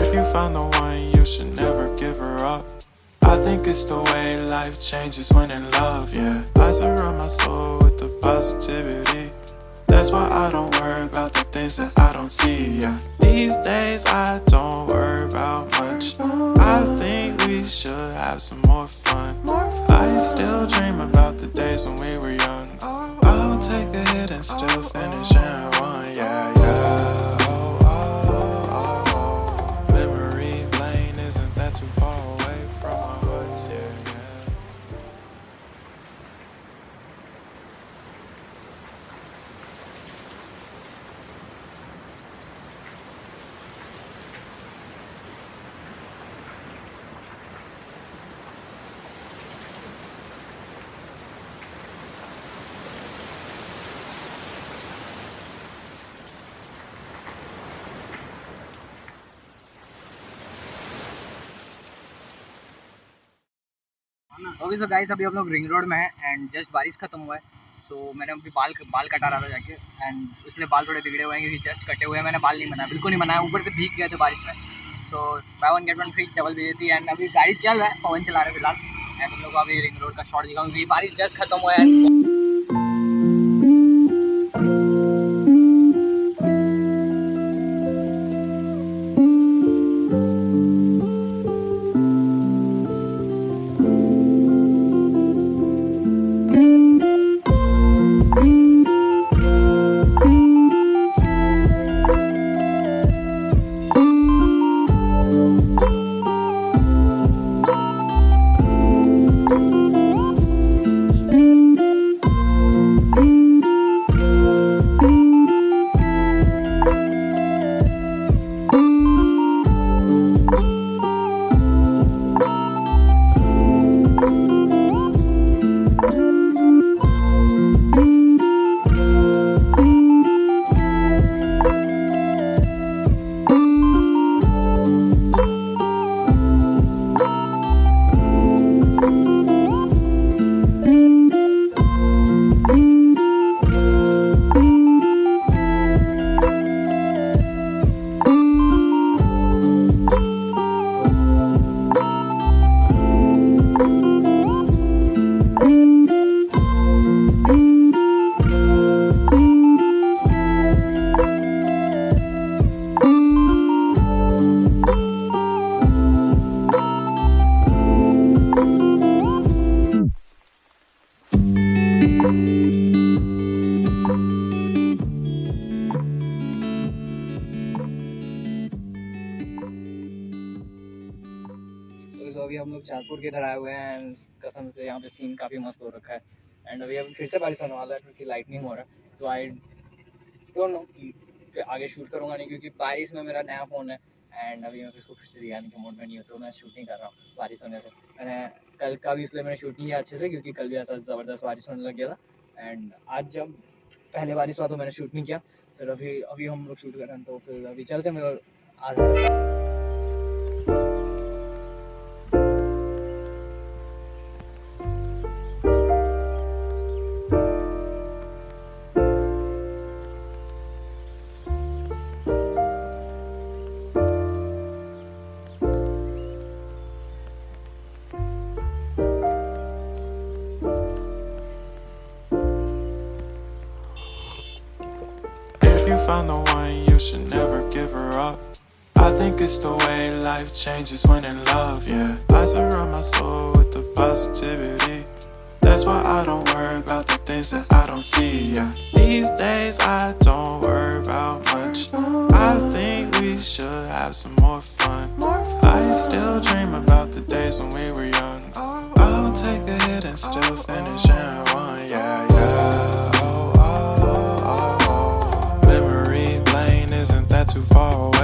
If you found the one, you should never give her up. I think it's the way life changes when in love, yeah. I surround my soul with the positivity. That's why I don't worry about the things that I don't see, yeah. These days I don't worry about much. I think we should have some more fun. I still dream about the days when we were young. I'll take a hit and still finish in one, yeah, yeah. Oh, oh, oh, oh. Memory lane isn't that too far away from our hearts, yeah, yeah. Okay so guys अभी हम लोग ring road में हैं and just बारिश खत्म हुआ है। सो मैंने अभी बाल कटा रहा था जाके एंड इसलिए बाल थोड़े बिगड़े हुए हैं क्योंकि जस्ट कटे हुए हैं। मैंने बाल नहीं बनाया, बिल्कुल नहीं बनाया, ऊपर से भीग गए थे बारिश में। So buy one get one free double भी थी एंड अभी गाड़ी चल रहा है, पवन चला रहे फिलहाल। मैं तुम लोग को अभी रिंग रोड का शॉट दिखाऊँ क्योंकि बारिश जस्ट खत्म हुआ है। तो अभी हम लोग चारपुर के इधर आए हुए हैं। कसम से यहाँ पे सीन काफ़ी मस्त हो रखा है एंड अभी फिर से बारिश होने वाला है क्योंकि लाइटनिंग हो रहा है। तो आई डोंट नो कि आगे शूट करूँगा नहीं क्योंकि बारिश में मेरा नया फ़ोन है एंड अभी मैं इसको फिर से दिखाने के मूड में नहीं हूँ, तो मैं शूट नहीं कर रहा हूँ बारिश होने से। मैंने कल का भी इसलिए मैंने शूट नहीं किया अच्छे से क्योंकि कल भी ऐसा ज़बरदस्त बारिश होने लग गया था एंड आज जब पहले बारिश हुआ तो मैंने शूट नहीं किया। फिर अभी हम लोग शूट कर रहे हैं, तो फिर अभी चलते हैं मेरा आज। If you found the one, you should never give her up. I think it's the way life changes when in love, yeah. I surround my soul with the positivity. That's why I don't worry about the things that I don't see, yeah. These days I don't worry about much. I think we should have some more fun. I still dream about the days when we were young. I'll take a hit and still finish in one, yeah, yeah. Oh, oh, oh, oh. Memory lane isn't that too far away.